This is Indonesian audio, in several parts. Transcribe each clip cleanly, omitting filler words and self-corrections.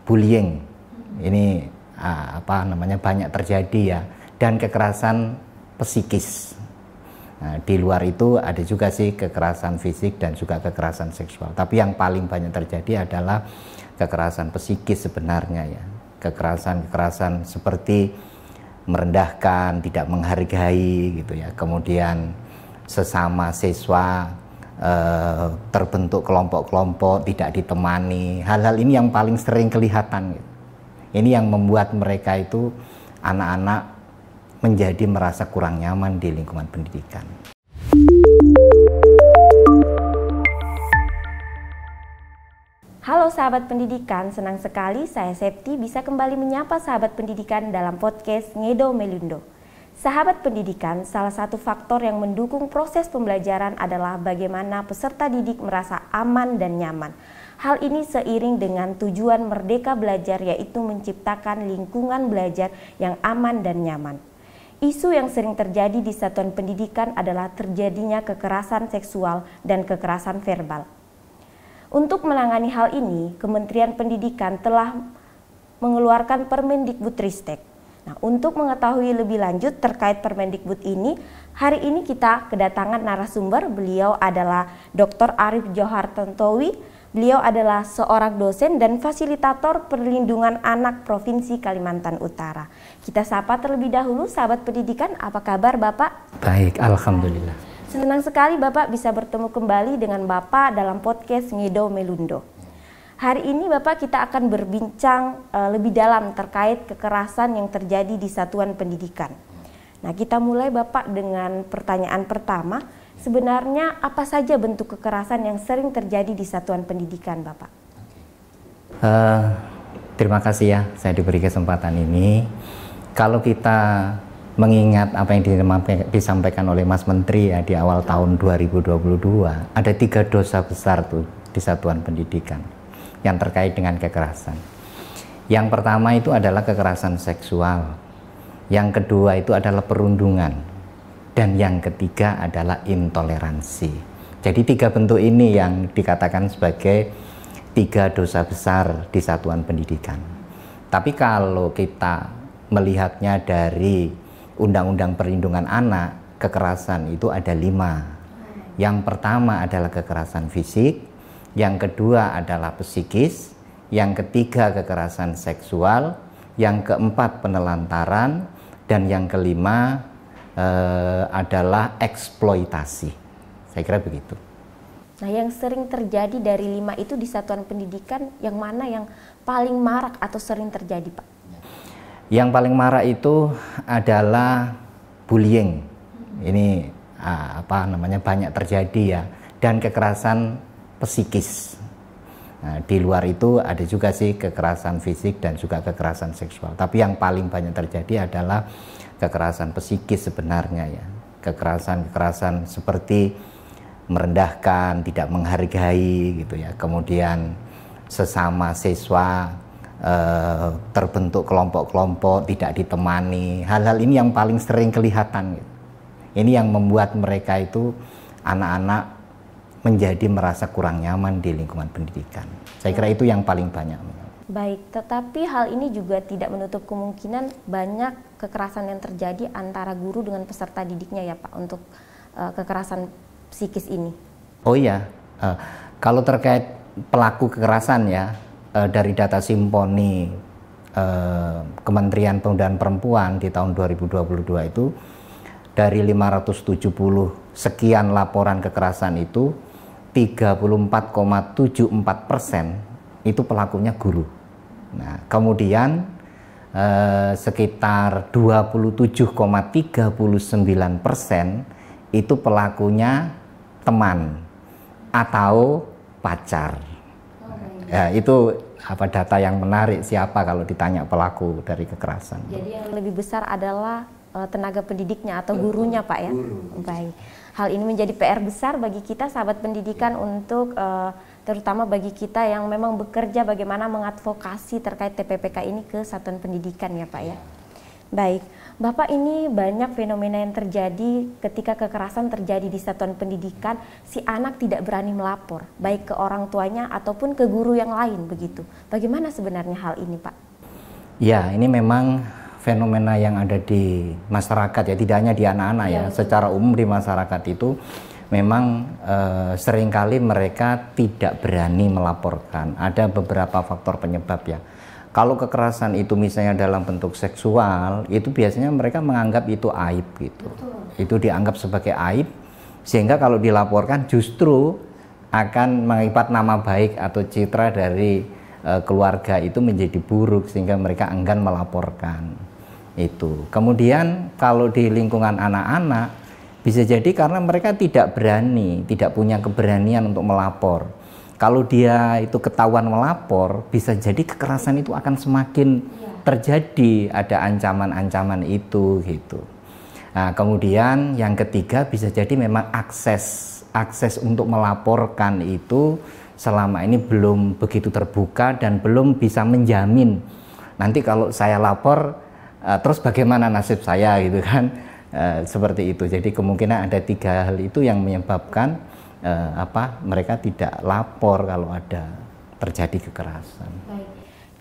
bullying ini banyak terjadi ya, dan kekerasan psikis. Nah, di luar itu ada juga sih kekerasan fisik dan juga kekerasan seksual. Tapi yang paling banyak terjadi adalah kekerasan psikis sebenarnya ya. Kekerasan seperti merendahkan, tidak menghargai gitu ya. Kemudian sesama siswa terbentuk kelompok-kelompok, tidak ditemani. Hal-hal ini yang paling sering kelihatan gitu. Ini yang membuat mereka itu anak-anak menjadi merasa kurang nyaman di lingkungan pendidikan. Halo sahabat pendidikan, senang sekali saya Septi bisa kembali menyapa sahabat pendidikan dalam podcast Ngedo Melundo. Sahabat pendidikan, salah satu faktor yang mendukung proses pembelajaran adalah bagaimana peserta didik merasa aman dan nyaman. Hal ini seiring dengan tujuan Merdeka Belajar, yaitu menciptakan lingkungan belajar yang aman dan nyaman. Isu yang sering terjadi di satuan pendidikan adalah terjadinya kekerasan seksual dan kekerasan verbal. Untuk menangani hal ini, Kementerian Pendidikan telah mengeluarkan Permendikbudristek. Nah, untuk mengetahui lebih lanjut terkait Permendikbud ini, hari ini kita kedatangan narasumber. Beliau adalah Dr. Arief Johar Tontowi. Beliau adalah seorang dosen dan fasilitator perlindungan anak Provinsi Kalimantan Utara. Kita sapa terlebih dahulu sahabat pendidikan, apa kabar Bapak? Baik, alhamdulillah. Senang sekali Bapak bisa bertemu kembali dengan Bapak dalam podcast Ngedo Melundo. Hari ini Bapak kita akan berbincang lebih dalam terkait kekerasan yang terjadi di satuan pendidikan. Nah, kita mulai Bapak dengan pertanyaan pertama. Sebenarnya apa saja bentuk kekerasan yang sering terjadi di satuan pendidikan, Bapak? Terima kasih ya, saya diberi kesempatan ini. Kalau kita mengingat apa yang disampaikan oleh Mas Menteri ya di awal tahun 2022, ada 3 dosa besar tuh di satuan pendidikan yang terkait dengan kekerasan. Yang pertama itu adalah kekerasan seksual. Yang kedua itu adalah perundungan. Dan yang ketiga adalah intoleransi. Jadi 3 bentuk ini yang dikatakan sebagai 3 dosa besar di satuan pendidikan. Tapi kalau kita melihatnya dari Undang-Undang Perlindungan Anak, kekerasan itu ada 5. Yang pertama adalah kekerasan fisik, yang kedua adalah psikis, yang ketiga kekerasan seksual, yang keempat penelantaran, dan yang kelima adalah eksploitasi. Saya kira begitu. Nah, yang sering terjadi dari 5 itu di satuan pendidikan, yang mana yang paling marak atau sering terjadi, Pak? Yang paling marak itu adalah bullying. Ini banyak terjadi ya, dan kekerasan psikis. Nah, di luar itu ada juga sih kekerasan fisik dan juga kekerasan seksual. Tapi yang paling banyak terjadi adalah kekerasan psikis sebenarnya ya. Kekerasan seperti merendahkan, tidak menghargai gitu ya. Kemudian sesama siswa terbentuk kelompok-kelompok, tidak ditemani. Hal-hal ini yang paling sering kelihatan gitu. Ini yang membuat mereka itu anak-anak menjadi merasa kurang nyaman di lingkungan pendidikan. Saya kira itu yang paling banyak. Baik, tetapi hal ini juga tidak menutup kemungkinan banyak kekerasan yang terjadi antara guru dengan peserta didiknya ya Pak, untuk kekerasan psikis ini. Oh iya, kalau terkait pelaku kekerasan ya, dari data Simponi Kementerian Pemberdayaan Perempuan di tahun 2022 itu, dari 570 sekian laporan kekerasan itu 34,74% itu pelakunya guru. Nah, kemudian sekitar 27,39% itu pelakunya teman atau pacar. Ya, itu data yang menarik siapa kalau ditanya pelaku dari kekerasan. Jadi yang lebih besar adalah tenaga pendidiknya atau gurunya Pak ya. Baik. Hal ini menjadi PR besar bagi kita sahabat pendidikan untuk terutama bagi kita yang memang bekerja bagaimana mengadvokasi terkait TPPK ini ke satuan pendidikan ya Pak ya. Baik, Bapak, ini banyak fenomena yang terjadi ketika kekerasan terjadi di satuan pendidikan, si anak tidak berani melapor, baik ke orang tuanya ataupun ke guru yang lain begitu. Bagaimana sebenarnya hal ini, Pak? Ya, ini memang fenomena yang ada di masyarakat ya, tidak hanya di anak-anak ya, secara umum di masyarakat itu memang seringkali mereka tidak berani melaporkan. Ada beberapa faktor penyebab ya. Kalau kekerasan itu misalnya dalam bentuk seksual, itu biasanya mereka menganggap itu aib gitu. Itu dianggap sebagai aib, sehingga kalau dilaporkan justru akan mengikat nama baik atau citra dari keluarga itu menjadi buruk, sehingga mereka enggan melaporkan itu. Kemudian kalau di lingkungan anak-anak, bisa jadi karena mereka tidak berani, tidak punya keberanian untuk melapor. Kalau dia itu ketahuan melapor, bisa jadi kekerasan itu akan semakin terjadi, ada ancaman-ancaman itu gitu. Nah, kemudian yang ketiga bisa jadi memang akses untuk melaporkan itu selama ini belum begitu terbuka dan belum bisa menjamin nanti kalau saya lapor terus bagaimana nasib saya gitu kan, seperti itu. Jadi kemungkinan ada 3 hal itu yang menyebabkan mereka tidak lapor kalau ada terjadi kekerasan. Baik.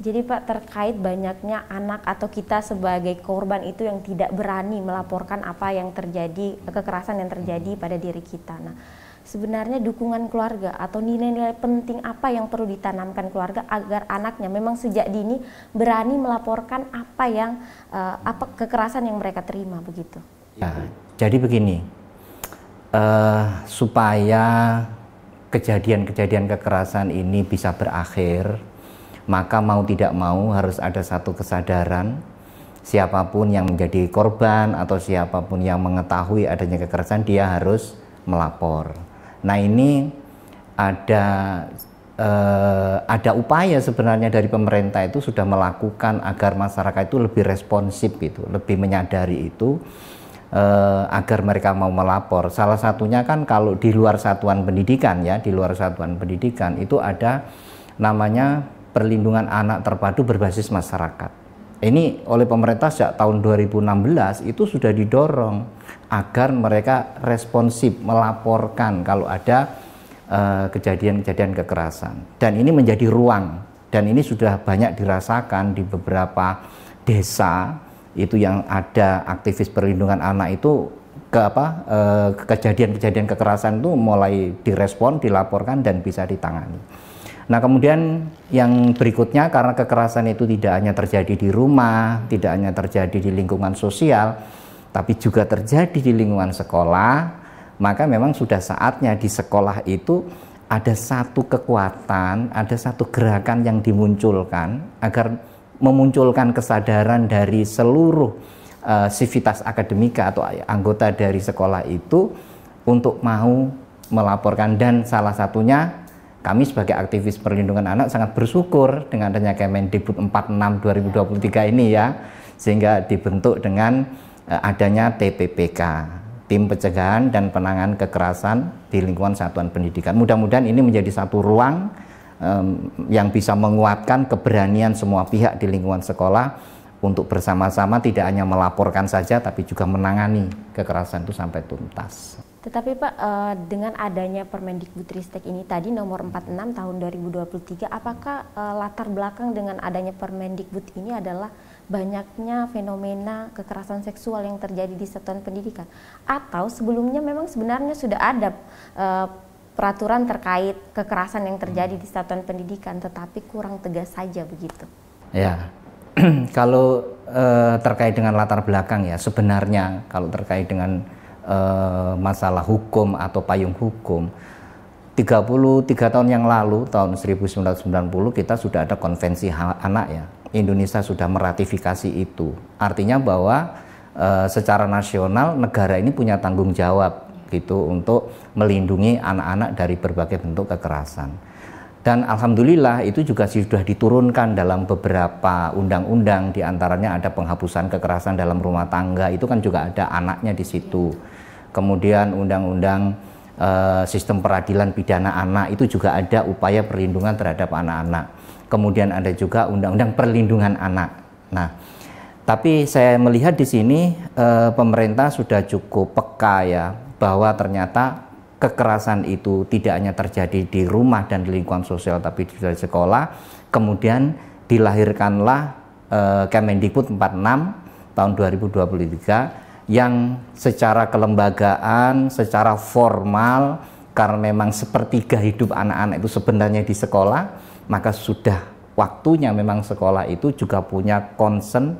Jadi Pak, terkait banyaknya anak atau kita sebagai korban itu yang tidak berani melaporkan apa yang terjadi, kekerasan yang terjadi pada diri kita. Nah, sebenarnya dukungan keluarga atau nilai-nilai penting apa yang perlu ditanamkan keluarga agar anaknya memang sejak dini berani melaporkan apa kekerasan yang mereka terima begitu? Ya, jadi begini. Supaya kejadian-kejadian kekerasan ini bisa berakhir, maka mau tidak mau harus ada satu kesadaran, siapapun yang menjadi korban atau siapapun yang mengetahui adanya kekerasan, dia harus melapor. Nah, ini ada upaya sebenarnya dari pemerintah itu sudah melakukan agar masyarakat itu lebih responsif gitu, lebih menyadari itu, agar mereka mau melapor. Salah satunya kan kalau di luar satuan pendidikan ya, di luar satuan pendidikan itu ada namanya perlindungan anak terpadu berbasis masyarakat. Ini oleh pemerintah sejak tahun 2016 itu sudah didorong agar mereka responsif melaporkan kalau ada kejadian-kejadian kekerasan. Dan ini menjadi ruang, dan ini sudah banyak dirasakan di beberapa desa itu yang ada aktivis perlindungan anak itu kejadian-kejadian kekerasan itu mulai direspon, dilaporkan dan bisa ditangani. Nah, kemudian yang berikutnya, karena kekerasan itu tidak hanya terjadi di rumah, tidak hanya terjadi di lingkungan sosial, tapi juga terjadi di lingkungan sekolah, maka memang sudah saatnya di sekolah itu ada satu kekuatan, ada satu gerakan yang dimunculkan agar memunculkan kesadaran dari seluruh sivitas akademika atau anggota dari sekolah itu untuk mau melaporkan. Dan salah satunya kami sebagai aktivis perlindungan anak sangat bersyukur dengan adanya Kemendikbud 46 2023 ini ya, sehingga dibentuk dengan adanya TPPK, Tim Pencegahan dan Penanganan Kekerasan di Lingkungan Satuan Pendidikan. Mudah-mudahan ini menjadi satu ruang yang bisa menguatkan keberanian semua pihak di lingkungan sekolah untuk bersama-sama tidak hanya melaporkan saja tapi juga menangani kekerasan itu sampai tuntas. Tetapi Pak, dengan adanya Permendikbudristek ini tadi nomor 46 tahun 2023, apakah latar belakang dengan adanya Permendikbud ini adalah banyaknya fenomena kekerasan seksual yang terjadi di satuan pendidikan? Atau sebelumnya memang sebenarnya sudah ada peraturan terkait kekerasan yang terjadi di satuan pendidikan, tetapi kurang tegas saja begitu? Ya, kalau terkait dengan latar belakang ya, sebenarnya kalau terkait dengan masalah hukum atau payung hukum, 33 tahun yang lalu, tahun 1990 kita sudah ada konvensi hak anak ya. Indonesia sudah meratifikasi itu. Artinya bahwa secara nasional negara ini punya tanggung jawab gitu untuk melindungi anak-anak dari berbagai bentuk kekerasan. Dan alhamdulillah itu juga sudah diturunkan dalam beberapa undang-undang, diantaranya ada penghapusan kekerasan dalam rumah tangga, itu kan juga ada anaknya di situ. Kemudian undang-undang sistem peradilan pidana anak, itu juga ada upaya perlindungan terhadap anak-anak. Kemudian ada juga undang-undang perlindungan anak. Nah, Tapi saya melihat di sini pemerintah sudah cukup peka ya, bahwa ternyata kekerasan itu tidak hanya terjadi di rumah dan di lingkungan sosial, tapi di sekolah. Kemudian dilahirkanlah Kemendikbud 46 tahun 2023 yang secara kelembagaan, secara formal, karena memang sepertiga hidup anak-anak itu sebenarnya di sekolah, maka sudah waktunya memang sekolah itu juga punya concern,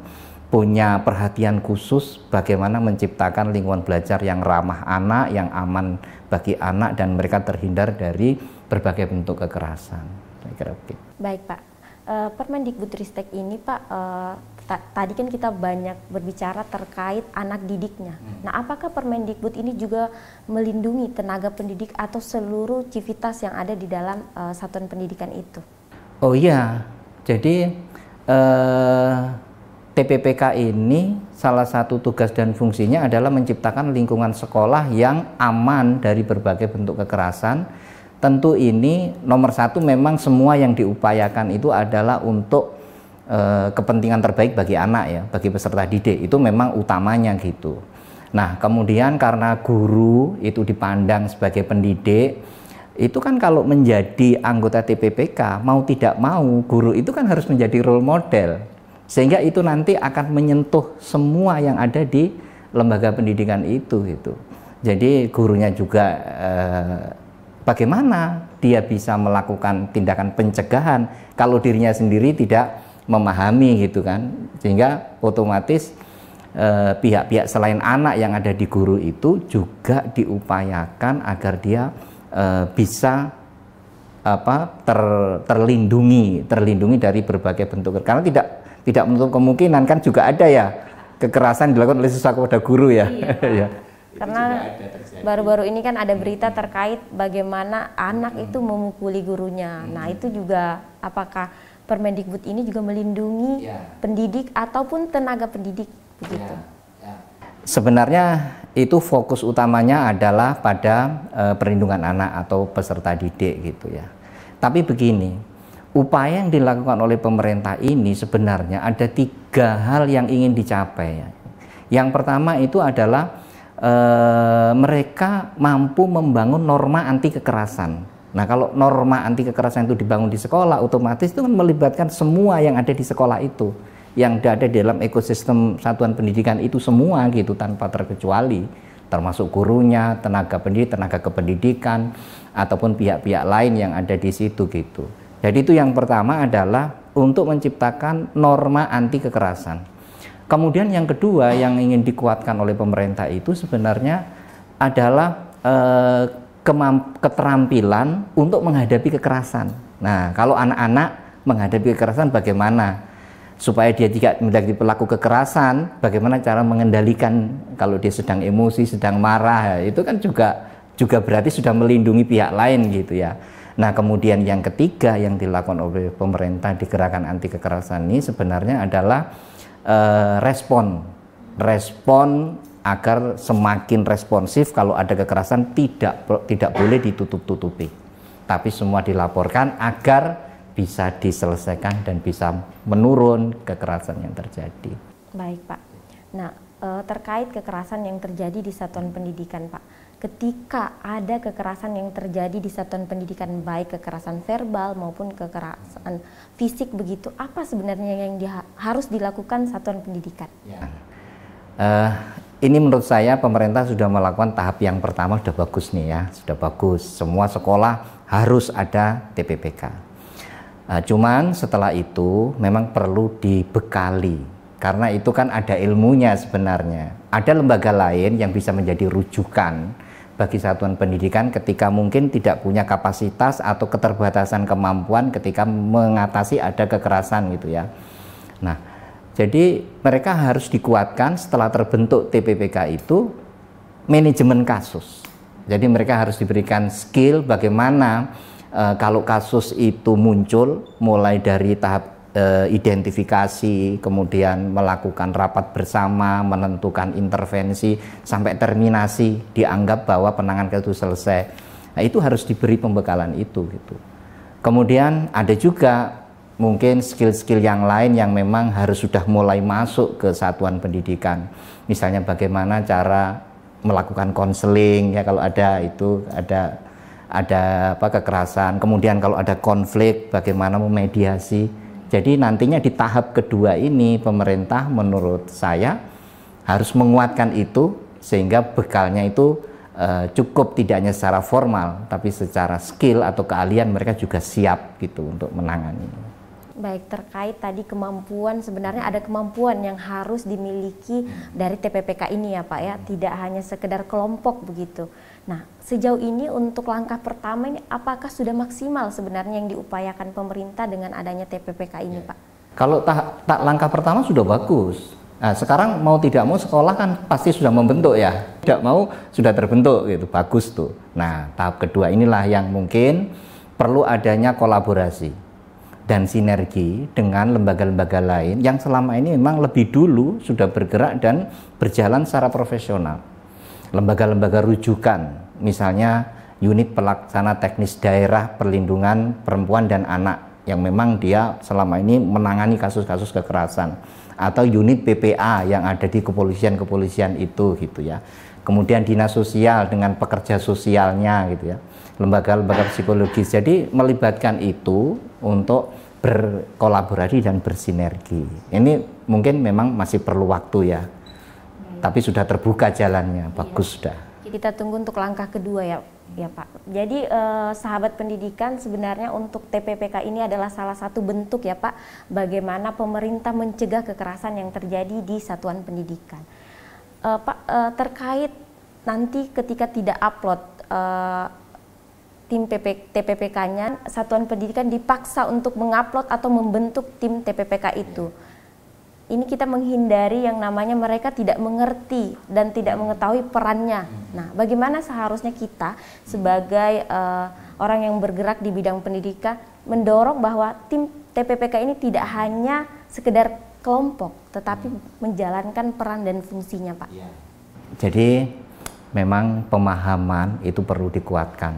punya perhatian khusus bagaimana menciptakan lingkungan belajar yang ramah anak, yang aman bagi anak, dan mereka terhindar dari berbagai bentuk kekerasan. Saya kira begitu. Baik Pak, Permendikbudristek ini Pak, tadi kan kita banyak berbicara terkait anak didiknya. Nah, apakah Permendikbud ini juga melindungi tenaga pendidik atau seluruh civitas yang ada di dalam satuan pendidikan itu? Oh iya, jadi TPPK ini salah satu tugas dan fungsinya adalah menciptakan lingkungan sekolah yang aman dari berbagai bentuk kekerasan. Tentu ini nomor satu, memang semua yang diupayakan itu adalah untuk kepentingan terbaik bagi anak ya, bagi peserta didik, itu memang utamanya gitu. Nah, kemudian karena guru itu dipandang sebagai pendidik, itu kan kalau menjadi anggota TPPK mau tidak mau guru itu kan harus menjadi role model, sehingga itu nanti akan menyentuh semua yang ada di lembaga pendidikan itu gitu. Jadi gurunya juga bagaimana dia bisa melakukan tindakan pencegahan kalau dirinya sendiri tidak memahami gitu kan, sehingga otomatis pihak-pihak selain anak yang ada di guru itu juga diupayakan agar dia bisa terlindungi dari berbagai bentuk, karena tidak menutup kemungkinan kan juga ada ya kekerasan dilakukan oleh siswa kepada guru ya. Iya. Karena baru-baru ini kan ada berita terkait bagaimana anak itu memukuli gurunya. Nah, itu juga apakah Permendikbud ini juga melindungi pendidik ataupun tenaga pendidik begitu? Sebenarnya itu fokus utamanya adalah pada perlindungan anak atau peserta didik gitu ya. Tapi begini, upaya yang dilakukan oleh pemerintah ini sebenarnya ada 3 hal yang ingin dicapai ya. Yang pertama itu adalah mereka mampu membangun norma anti kekerasan. Nah, kalau norma anti kekerasan itu dibangun di sekolah, otomatis itu kan melibatkan semua yang ada di sekolah itu, yang ada di dalam ekosistem satuan pendidikan itu semua gitu, tanpa terkecuali, termasuk gurunya, tenaga pendidik, tenaga kependidikan, ataupun pihak-pihak lain yang ada di situ gitu. Jadi itu yang pertama adalah untuk menciptakan norma anti kekerasan. Kemudian yang kedua yang ingin dikuatkan oleh pemerintah itu sebenarnya adalah keterampilan untuk menghadapi kekerasan. Nah, kalau anak-anak menghadapi kekerasan bagaimana? Supaya dia tidak menjadi pelaku kekerasan, bagaimana cara mengendalikan kalau dia sedang emosi, sedang marah, itu kan juga berarti sudah melindungi pihak lain gitu ya. Nah, kemudian yang ketiga yang dilakukan oleh pemerintah di gerakan anti kekerasan ini sebenarnya adalah respon agar semakin responsif. Kalau ada kekerasan tidak boleh ditutup-tutupi, tapi semua dilaporkan agar bisa diselesaikan dan bisa menurun kekerasan yang terjadi. Baik Pak. Nah, terkait kekerasan yang terjadi di satuan pendidikan Pak, ketika ada kekerasan yang terjadi di satuan pendidikan, baik kekerasan verbal maupun kekerasan fisik begitu, apa sebenarnya yang harus dilakukan satuan pendidikan? Ya. Ini menurut saya pemerintah sudah melakukan tahap yang pertama, sudah bagus nih ya, sudah bagus. Semua sekolah harus ada TPPK. Cuman setelah itu memang perlu dibekali, karena itu kan ada ilmunya sebenarnya. Ada lembaga lain yang bisa menjadi rujukan bagi satuan pendidikan ketika mungkin tidak punya kapasitas atau keterbatasan kemampuan ketika mengatasi ada kekerasan gitu ya. Nah, jadi mereka harus dikuatkan setelah terbentuk TPPK itu manajemen kasus. Jadi mereka harus diberikan skill bagaimana kalau kasus itu muncul, mulai dari tahap identifikasi, kemudian melakukan rapat bersama, menentukan intervensi, sampai terminasi, dianggap bahwa penanganan kasus itu selesai. Nah, itu harus diberi pembekalan itu gitu. Kemudian ada juga mungkin skill-skill yang lain yang memang harus sudah mulai masuk ke satuan pendidikan. Misalnya bagaimana cara melakukan konseling, ya kalau ada itu ada kekerasan, kemudian kalau ada konflik bagaimana memediasi. Jadi nantinya di tahap kedua ini pemerintah menurut saya harus menguatkan itu sehingga bekalnya itu cukup tidak hanya secara formal tapi secara skill atau keahlian mereka juga siap gitu untuk menangani. Baik, terkait tadi kemampuan, sebenarnya ada kemampuan yang harus dimiliki dari TPPK ini ya Pak ya, tidak hanya sekedar kelompok begitu. Nah, sejauh ini untuk langkah pertama ini apakah sudah maksimal sebenarnya yang diupayakan pemerintah dengan adanya TPPK ini Pak? Kalau langkah pertama sudah bagus. Nah, sekarang mau tidak mau sekolah kan pasti sudah membentuk ya, tidak mau sudah terbentuk gitu, bagus tuh. Nah, tahap kedua inilah yang mungkin perlu adanya kolaborasi dan sinergi dengan lembaga-lembaga lain yang selama ini memang lebih dulu sudah bergerak dan berjalan secara profesional. Lembaga-lembaga rujukan, misalnya unit pelaksana teknis daerah perlindungan perempuan dan anak yang memang dia selama ini menangani kasus-kasus kekerasan, atau unit PPA yang ada di kepolisian itu gitu ya. Kemudian dinas sosial dengan pekerja sosialnya gitu ya. Lembaga-lembaga psikologis. Jadi melibatkan itu untuk berkolaborasi dan bersinergi. Ini mungkin memang masih perlu waktu ya. Tapi sudah terbuka jalannya, bagus sudah. Kita tunggu untuk langkah kedua ya Pak. Jadi sahabat pendidikan sebenarnya untuk TPPK ini adalah salah satu bentuk ya Pak, bagaimana pemerintah mencegah kekerasan yang terjadi di satuan pendidikan. Pak, terkait nanti ketika tidak upload tim TPPK-nya, satuan pendidikan dipaksa untuk mengupload atau membentuk tim TPPK itu. Ini kita menghindari yang namanya mereka tidak mengerti dan tidak mengetahui perannya. Nah, bagaimana seharusnya kita sebagai orang yang bergerak di bidang pendidikan mendorong bahwa tim TPPK ini tidak hanya sekedar kelompok, tetapi menjalankan peran dan fungsinya, Pak. Jadi memang pemahaman itu perlu dikuatkan.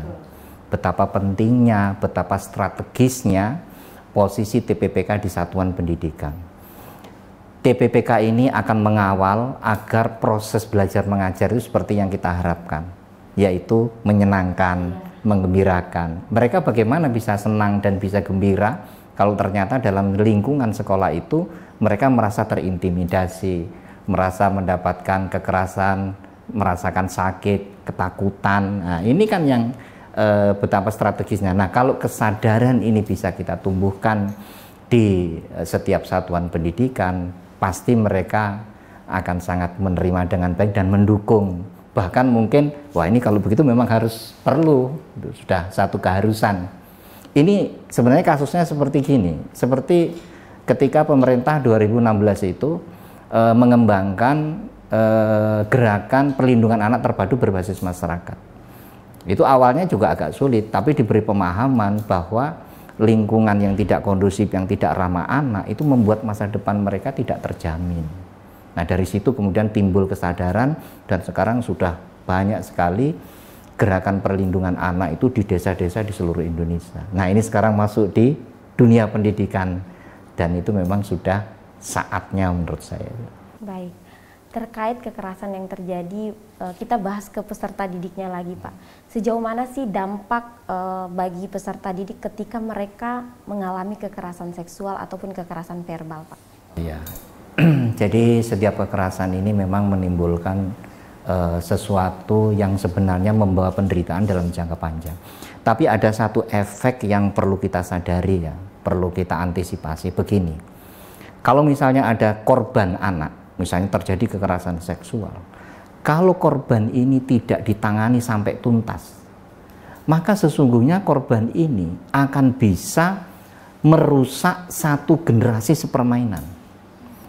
Betapa pentingnya, betapa strategisnya posisi TPPK di satuan pendidikan. TPPK ini akan mengawal agar proses belajar mengajar itu seperti yang kita harapkan, yaitu menyenangkan, menggembirakan. Mereka bagaimana bisa senang dan bisa gembira kalau ternyata dalam lingkungan sekolah itu mereka merasa terintimidasi, merasa mendapatkan kekerasan, merasakan sakit, ketakutan. Nah, ini kan yang betapa strategisnya. Nah, kalau kesadaran ini bisa kita tumbuhkan di setiap satuan pendidikan, pasti mereka akan sangat menerima dengan baik dan mendukung. Bahkan mungkin, wah ini kalau begitu memang perlu, sudah satu keharusan. Ini sebenarnya kasusnya seperti gini, seperti ketika pemerintah 2016 itu mengembangkan gerakan perlindungan anak terpadu berbasis masyarakat. Itu awalnya juga agak sulit, tapi diberi pemahaman bahwa lingkungan yang tidak kondusif, yang tidak ramah anak itu membuat masa depan mereka tidak terjamin. Nah, dari situ kemudian timbul kesadaran dan sekarang sudah banyak sekali gerakan perlindungan anak itu di desa-desa di seluruh Indonesia. Nah, ini sekarang masuk di dunia pendidikan dan itu memang sudah saatnya menurut saya. Baik. Terkait kekerasan yang terjadi, kita bahas ke peserta didiknya lagi Pak. Sejauh mana sih dampak bagi peserta didik ketika mereka mengalami kekerasan seksual ataupun kekerasan verbal Pak? Iya, jadi setiap kekerasan ini memang menimbulkan sesuatu yang sebenarnya membawa penderitaan dalam jangka panjang. Tapi ada satu efek yang perlu kita sadari ya, perlu kita antisipasi begini. Kalau misalnya ada korban anak, misalnya terjadi kekerasan seksual, kalau korban ini tidak ditangani sampai tuntas, maka sesungguhnya korban ini akan bisa merusak satu generasi sepermainan.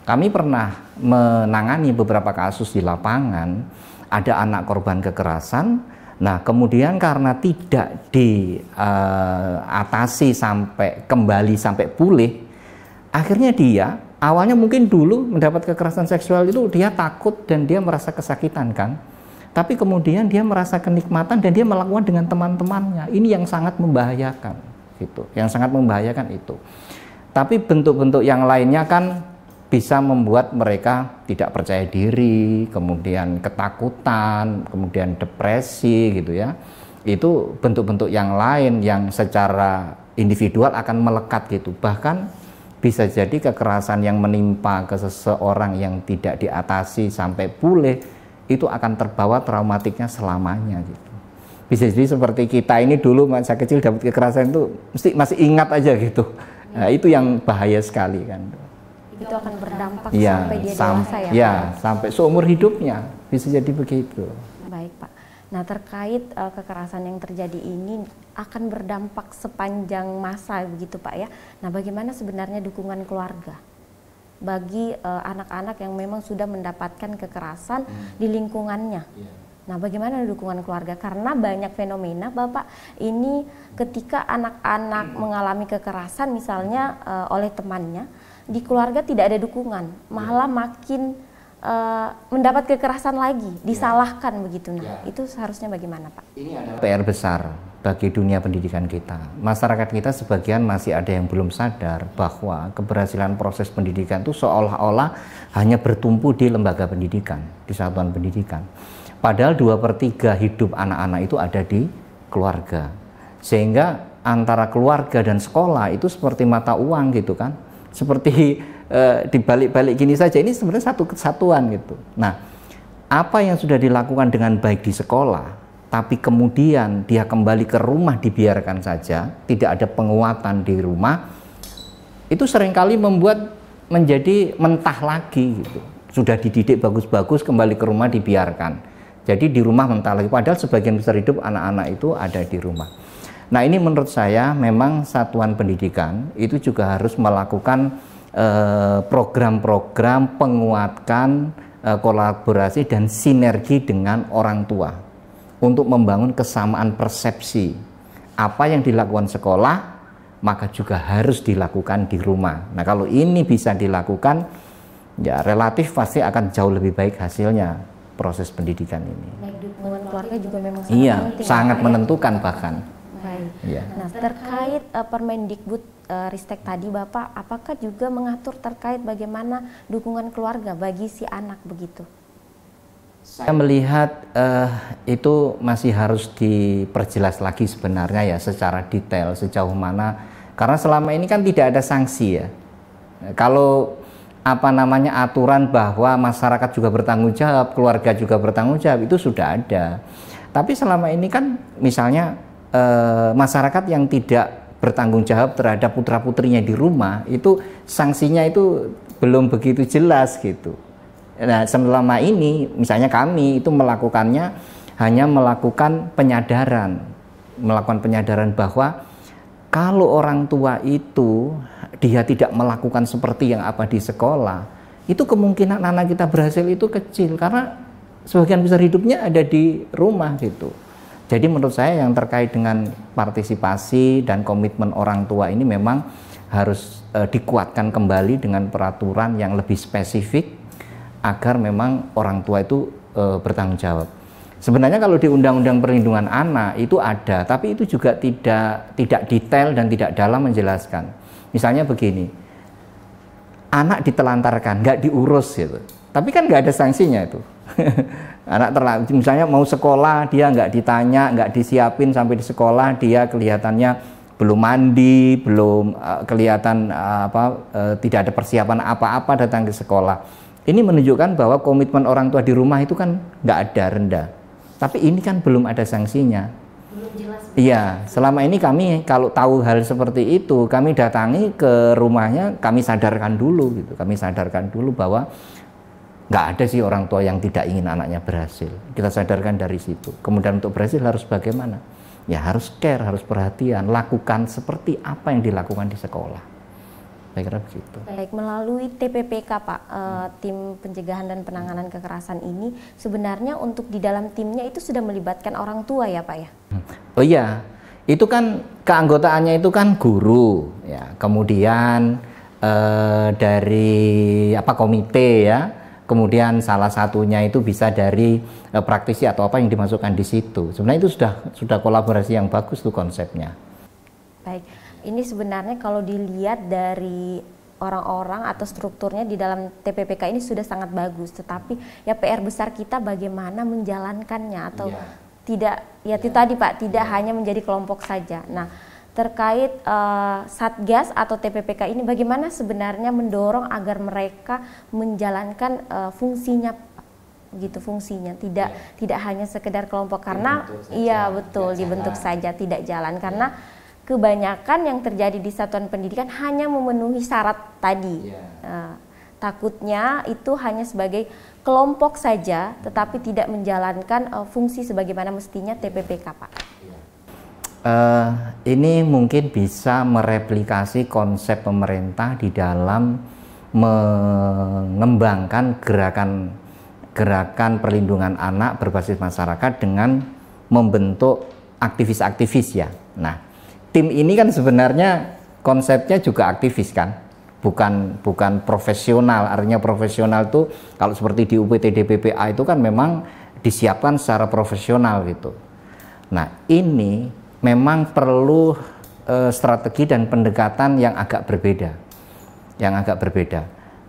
Kami pernah menangani beberapa kasus di lapangan, ada anak korban kekerasan, nah kemudian karena tidak diatasi sampai kembali sampai pulih, akhirnya dia awalnya mungkin dulu mendapat kekerasan seksual itu dia takut dan dia merasa kesakitan kan. Tapi kemudian dia merasa kenikmatan dan dia melakukan dengan teman-temannya. Ini yang sangat membahayakan gitu. Yang sangat membahayakan itu. Tapi bentuk-bentuk yang lainnya kan bisa membuat mereka tidak percaya diri, kemudian ketakutan, kemudian depresi gitu ya. Itu bentuk-bentuk yang lain yang secara individual akan melekat gitu. Bahkan bisa jadi kekerasan yang menimpa ke seseorang yang tidak diatasi sampai pulih itu akan terbawa traumatiknya selamanya gitu. Bisa jadi seperti kita ini dulu masa kecil dapat kekerasan itu mesti masih ingat aja gitu. Nah, itu yang bahaya sekali kan. Itu akan berdampak ya, sampai dia dewasa ya, ya Pak? Sampai seumur hidupnya bisa jadi begitu. Baik Pak. Nah terkait kekerasan yang terjadi ini akan berdampak sepanjang masa begitu Pak ya. Nah bagaimana sebenarnya dukungan keluarga bagi anak-anak yang memang sudah mendapatkan kekerasan di lingkungannya? Nah bagaimana dukungan keluarga? Karena banyak fenomena Bapak ini ketika anak-anak mengalami kekerasan misalnya oleh temannya, di keluarga tidak ada dukungan, malah makin mendapat kekerasan lagi, disalahkan begitu. Nah, itu seharusnya bagaimana, Pak? Ini adalah PR besar bagi dunia pendidikan kita. Masyarakat kita sebagian masih ada yang belum sadar bahwa keberhasilan proses pendidikan itu seolah-olah hanya bertumpu di lembaga pendidikan, di satuan pendidikan. Padahal 2/3 hidup anak-anak itu ada di keluarga. Sehingga antara keluarga dan sekolah itu seperti mata uang gitu kan. Seperti dibalik-balik gini saja, ini sebenarnya satu kesatuan gitu. Nah, apa yang sudah dilakukan dengan baik di sekolah, tapi kemudian dia kembali ke rumah dibiarkan saja, tidak ada penguatan di rumah, itu seringkali membuat menjadi mentah lagi gitu. Sudah dididik bagus-bagus, kembali ke rumah dibiarkan. Jadi di rumah mentah lagi, padahal sebagian besar hidup anak-anak itu ada di rumah. Nah, ini menurut saya memang satuan pendidikan itu juga harus melakukan program-program penguatkan kolaborasi dan sinergi dengan orang tua untuk membangun kesamaan persepsi. Apa yang dilakukan sekolah maka juga harus dilakukan di rumah. Nah, kalau ini bisa dilakukan, ya relatif pasti akan jauh lebih baik hasilnya proses pendidikan ini. Baik, dukungan keluarga juga memang sangat penting. Sangat menentukan bahkan. Baik. Ya. Nah, terkait Permendikbud Ristek tadi Bapak, apakah juga mengatur terkait bagaimana dukungan keluarga bagi si anak begitu? Saya melihat itu masih harus diperjelas lagi sebenarnya ya secara detail sejauh mana, karena selama ini kan tidak ada sanksi ya. Kalau aturan bahwa masyarakat juga bertanggung jawab, keluarga juga bertanggung jawab, itu sudah ada. Tapi selama ini kan misalnya masyarakat yang tidak bertanggung jawab terhadap putra-putrinya di rumah, itu sanksinya itu belum begitu jelas gitu. Nah, selama ini misalnya kami itu melakukannya hanya melakukan penyadaran bahwa kalau orang tua itu dia tidak melakukan seperti yang apa di sekolah, itu kemungkinan anak kita berhasil itu kecil karena sebagian besar hidupnya ada di rumah gitu. Jadi menurut saya yang terkait dengan partisipasi dan komitmen orang tua ini memang harus dikuatkan kembali dengan peraturan yang lebih spesifik agar memang orang tua itu bertanggung jawab. Sebenarnya kalau di Undang-Undang Perlindungan Anak itu ada, tapi itu juga tidak detail dan tidak dalam menjelaskan. Misalnya begini, anak ditelantarkan, nggak diurus gitu, tapi kan nggak ada sanksinya itu. Anak misalnya mau sekolah, dia nggak ditanya, nggak disiapin sampai di sekolah, dia kelihatannya belum mandi, belum kelihatan tidak ada persiapan apa-apa datang ke sekolah. Ini menunjukkan bahwa komitmen orang tua di rumah itu kan nggak ada, rendah. Tapi ini kan belum ada sanksinya. Belum jelas. Iya, selama ini kami kalau tahu hal seperti itu, kami datangi ke rumahnya, kami sadarkan dulu gitu. Kami sadarkan dulu bahwa nggak ada sih orang tua yang tidak ingin anaknya berhasil. Kita sadarkan dari situ. Kemudian untuk berhasil harus bagaimana? Ya harus care, harus perhatian, lakukan seperti apa yang dilakukan di sekolah. Saya kira begitu. Baik, melalui TPPK Pak, tim pencegahan dan penanganan kekerasan ini sebenarnya untuk di dalam timnya itu sudah melibatkan orang tua ya Pak ya? Oh iya, itu kan keanggotaannya itu kan guru, ya. Kemudian dari komite ya. Kemudian salah satunya itu bisa dari praktisi atau apa yang dimasukkan di situ. Sebenarnya itu sudah kolaborasi yang bagus tuh konsepnya. Baik. Ini sebenarnya kalau dilihat dari orang-orang atau strukturnya di dalam TPPK ini sudah sangat bagus, tetapi ya PR besar kita bagaimana menjalankannya atau tidak, ya itu tadi Pak, tidak hanya menjadi kelompok saja. Nah, terkait Satgas atau TPPK ini bagaimana sebenarnya mendorong agar mereka menjalankan fungsinya gitu, fungsinya tidak hanya sekedar kelompok, karena dibentuk saja tidak jalan karena kebanyakan yang terjadi di satuan pendidikan hanya memenuhi syarat tadi. Takutnya itu hanya sebagai kelompok saja, tetapi tidak menjalankan fungsi sebagaimana mestinya TPPK, Pak. Ini mungkin bisa mereplikasi konsep pemerintah di dalam mengembangkan gerakan perlindungan anak berbasis masyarakat dengan membentuk aktivis-aktivis ya. Nah, tim ini kan sebenarnya konsepnya juga aktivis kan, bukan profesional. Artinya profesional itu kalau seperti di UPTD PPA itu kan memang disiapkan secara profesional gitu. Nah, ini memang perlu strategi dan pendekatan yang agak berbeda.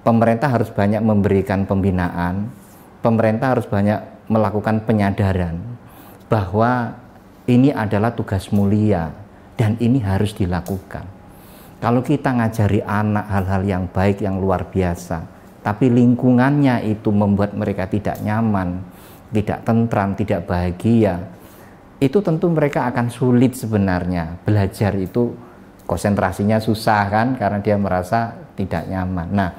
Pemerintah harus banyak memberikan pembinaan, pemerintah harus banyak melakukan penyadaran bahwa ini adalah tugas mulia dan ini harus dilakukan. Kalau kita ngajari anak hal-hal yang baik, yang luar biasa, tapi lingkungannya itu membuat mereka tidak nyaman, tidak tentram, tidak bahagia, itu tentu mereka akan sulit sebenarnya. Belajar itu konsentrasinya susah kan, karena dia merasa tidak nyaman. Nah,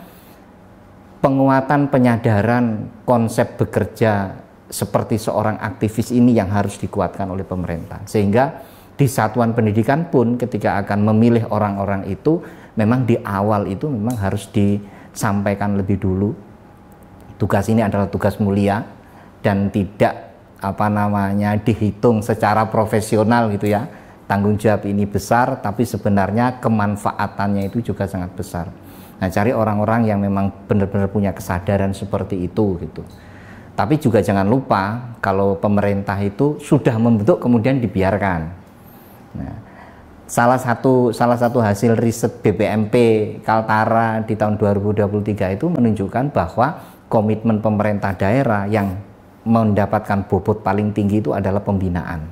penguatan penyadaran konsep bekerja seperti seorang aktivis ini yang harus dikuatkan oleh pemerintah, sehingga di satuan pendidikan pun ketika akan memilih orang-orang itu memang di awal itu memang harus disampaikan lebih dulu tugas ini adalah tugas mulia dan tidak dihitung secara profesional gitu ya. Tanggung jawab ini besar tapi sebenarnya kemanfaatannya itu juga sangat besar. Nah, cari orang-orang yang memang benar-benar punya kesadaran seperti itu gitu. Tapi juga jangan lupa kalau pemerintah itu sudah membentuk kemudian dibiarkan. Nah, salah satu hasil riset BPMP Kaltara di tahun 2023 itu menunjukkan bahwa komitmen pemerintah daerah yang mendapatkan bobot paling tinggi itu adalah pembinaan.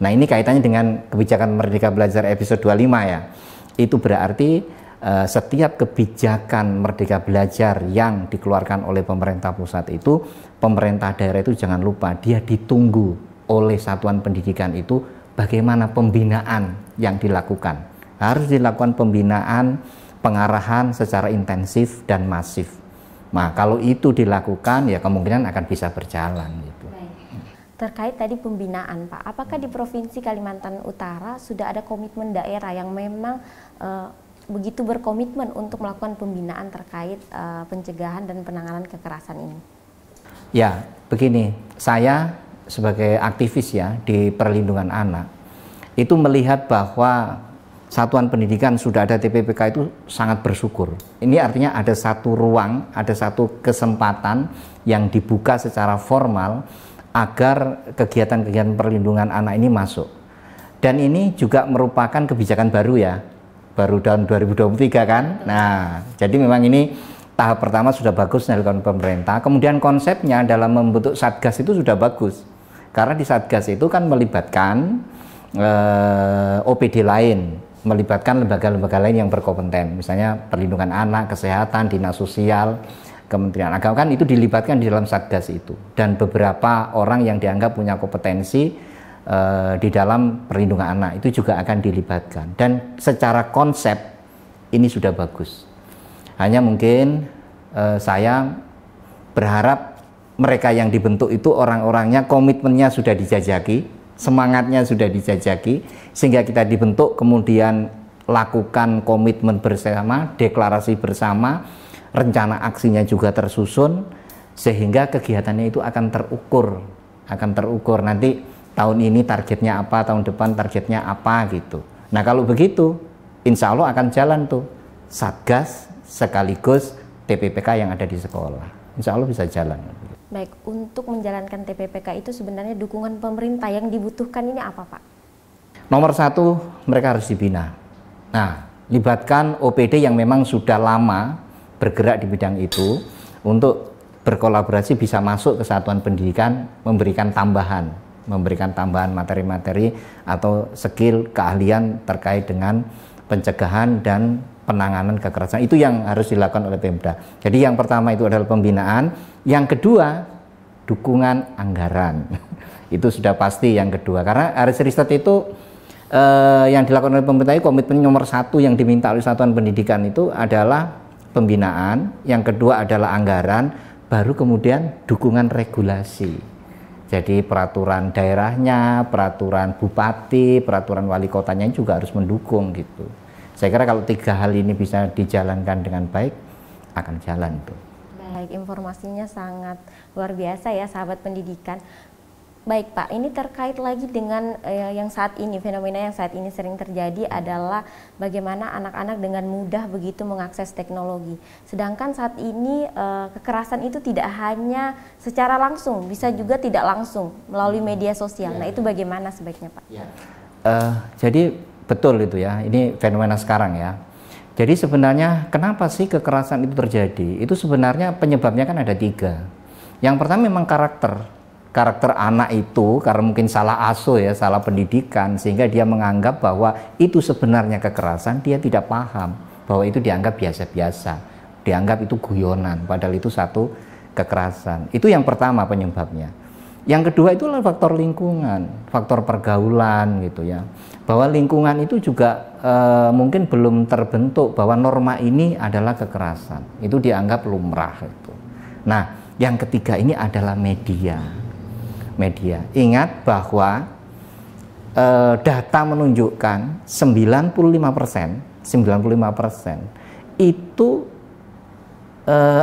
Nah, ini kaitannya dengan kebijakan Merdeka Belajar episode 25 ya. Itu berarti setiap kebijakan Merdeka Belajar yang dikeluarkan oleh pemerintah pusat itu, pemerintah daerah itu jangan lupa dia ditunggu oleh satuan pendidikan itu bagaimana pembinaan yang dilakukan. Harus dilakukan pembinaan, pengarahan secara intensif dan masif. Nah, kalau itu dilakukan ya kemungkinan akan bisa berjalan gitu. Terkait tadi pembinaan, Pak, apakah di Provinsi Kalimantan Utara sudah ada komitmen daerah yang memang begitu berkomitmen untuk melakukan pembinaan terkait pencegahan dan penanganan kekerasan ini? Ya, begini, saya sebagai aktivis ya di perlindungan anak itu melihat bahwa satuan pendidikan sudah ada TPPK itu sangat bersyukur. Ini artinya ada satu ruang, ada satu kesempatan yang dibuka secara formal agar kegiatan-kegiatan perlindungan anak ini masuk. Dan ini juga merupakan kebijakan baru ya, baru tahun 2023 kan. Nah, jadi memang ini tahap pertama sudah bagus dilakukan pemerintah. Kemudian konsepnya dalam membentuk Satgas itu sudah bagus. Karena di Satgas itu kan melibatkan OPD lain, melibatkan lembaga-lembaga lain yang berkompeten, misalnya perlindungan anak, kesehatan, dinas sosial, Kementerian Agama, kan itu dilibatkan di dalam Satgas itu, dan beberapa orang yang dianggap punya kompetensi di dalam perlindungan anak itu juga akan dilibatkan, dan secara konsep ini sudah bagus. Hanya mungkin saya berharap mereka yang dibentuk itu orang-orangnya komitmennya sudah dijajaki, semangatnya sudah dijajaki, sehingga kita dibentuk kemudian lakukan komitmen bersama, deklarasi bersama, rencana aksinya juga tersusun, sehingga kegiatannya itu akan terukur nanti tahun ini targetnya apa, tahun depan targetnya apa gitu. Nah, kalau begitu insya Allah akan jalan tuh Satgas sekaligus TPPK yang ada di sekolah, insya Allah bisa jalan. Baik, untuk menjalankan TPPK itu sebenarnya dukungan pemerintah yang dibutuhkan ini apa, Pak? Nomor satu, mereka harus dibina. Nah, libatkan OPD yang memang sudah lama bergerak di bidang itu untuk berkolaborasi bisa masuk ke satuan pendidikan, memberikan tambahan materi-materi atau skill keahlian terkait dengan pencegahan dan penanganan kekerasan. Itu yang harus dilakukan oleh Pemda. Jadi yang pertama itu adalah pembinaan, yang kedua dukungan anggaran. Itu sudah pasti yang kedua, karena Aris Riset itu yang dilakukan oleh pemerintah, komitmen nomor 1 yang diminta oleh satuan pendidikan itu adalah pembinaan, yang kedua adalah anggaran, baru kemudian dukungan regulasi. Jadi peraturan daerahnya, peraturan bupati, peraturan wali kotanya juga harus mendukung gitu. Saya kira kalau 3 hal ini bisa dijalankan dengan baik, akan jalan tuh. Baik, informasinya sangat luar biasa ya sahabat pendidikan. Baik Pak, ini terkait lagi dengan yang saat ini, fenomena yang saat ini sering terjadi adalah bagaimana anak-anak dengan mudah begitu mengakses teknologi. Sedangkan saat ini kekerasan itu tidak hanya secara langsung, bisa juga tidak langsung melalui media sosial. Nah itu bagaimana sebaiknya Pak? Jadi betul itu ya, ini fenomena sekarang ya. Jadi sebenarnya kenapa sih kekerasan itu terjadi? Itu sebenarnya penyebabnya kan ada 3. Yang pertama memang karakter anak itu, karena mungkin salah asuh ya, salah pendidikan, sehingga dia menganggap bahwa itu sebenarnya kekerasan. Dia tidak paham bahwa itu dianggap biasa-biasa, dianggap itu guyonan, padahal itu satu kekerasan. Itu yang pertama penyebabnya. Yang kedua itu adalah faktor lingkungan, faktor pergaulan gitu ya, bahwa lingkungan itu juga mungkin belum terbentuk bahwa norma ini adalah kekerasan, itu dianggap lumrah itu. Nah yang ketiga ini adalah media. Ingat bahwa data menunjukkan 95% itu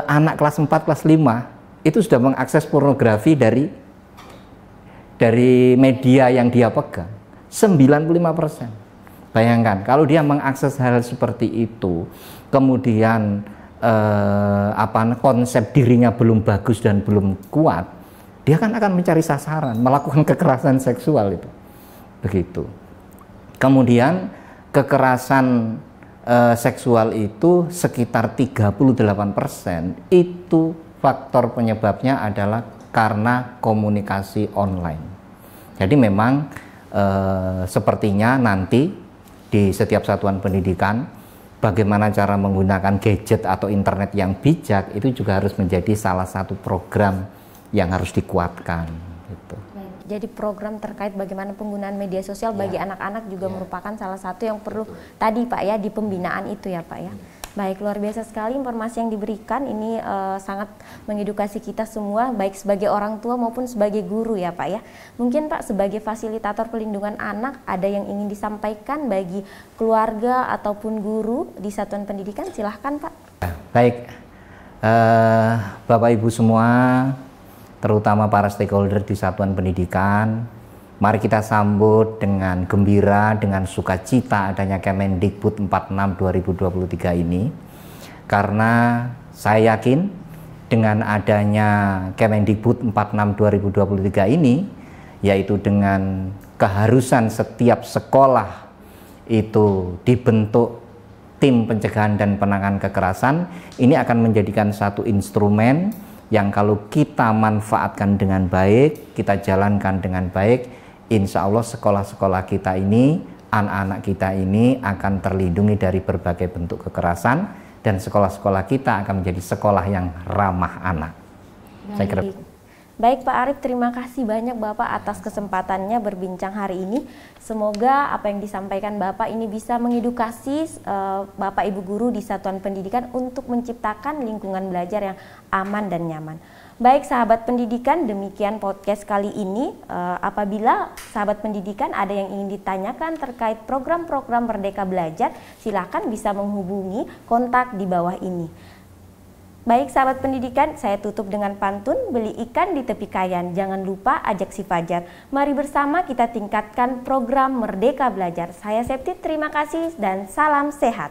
anak kelas 4, kelas 5 itu sudah mengakses pornografi dari media yang dia pegang. 95%. Bayangkan kalau dia mengakses hal seperti itu, kemudian konsep dirinya belum bagus dan belum kuat, dia kan akan mencari sasaran, melakukan kekerasan seksual itu. Begitu. Kemudian kekerasan seksual itu sekitar 38% itu faktor penyebabnya adalah karena komunikasi online. Jadi memang sepertinya nanti di setiap satuan pendidikan bagaimana cara menggunakan gadget atau internet yang bijak itu juga harus menjadi salah satu program yang harus dikuatkan gitu. Jadi program terkait bagaimana penggunaan media sosial bagi anak-anak juga merupakan salah satu yang perlu tadi Pak ya, di pembinaan itu ya Pak ya. Baik, luar biasa sekali informasi yang diberikan ini, sangat mengedukasi kita semua baik sebagai orang tua maupun sebagai guru ya Pak ya. Mungkin Pak sebagai fasilitator pelindungan anak ada yang ingin disampaikan bagi keluarga ataupun guru di satuan pendidikan, silahkan Pak. Baik, Bapak Ibu semua, terutama para stakeholder di satuan pendidikan, mari kita sambut dengan gembira, dengan sukacita adanya Kemendikbud 46 2023 ini. Karena saya yakin dengan adanya Kemendikbud 46 2023 ini, yaitu dengan keharusan setiap sekolah itu dibentuk tim pencegahan dan penanganan kekerasan, ini akan menjadikan satu instrumen yang kalau kita manfaatkan dengan baik, kita jalankan dengan baik, insya Allah sekolah-sekolah kita ini, anak-anak kita ini akan terlindungi dari berbagai bentuk kekerasan, dan sekolah-sekolah kita akan menjadi sekolah yang ramah anak. Saya kira. Baik Pak Arif, terima kasih banyak Bapak atas kesempatannya berbincang hari ini. Semoga apa yang disampaikan Bapak ini bisa mengedukasi Bapak Ibu guru di satuan pendidikan untuk menciptakan lingkungan belajar yang aman dan nyaman. Baik sahabat pendidikan, demikian podcast kali ini. Apabila sahabat pendidikan ada yang ingin ditanyakan terkait program-program Merdeka Belajar, silakan bisa menghubungi kontak di bawah ini. Baik sahabat pendidikan, saya tutup dengan pantun, beli ikan di tepi kayan, jangan lupa ajak si Fajar. Mari bersama kita tingkatkan program Merdeka Belajar. Saya Septi, terima kasih dan salam sehat.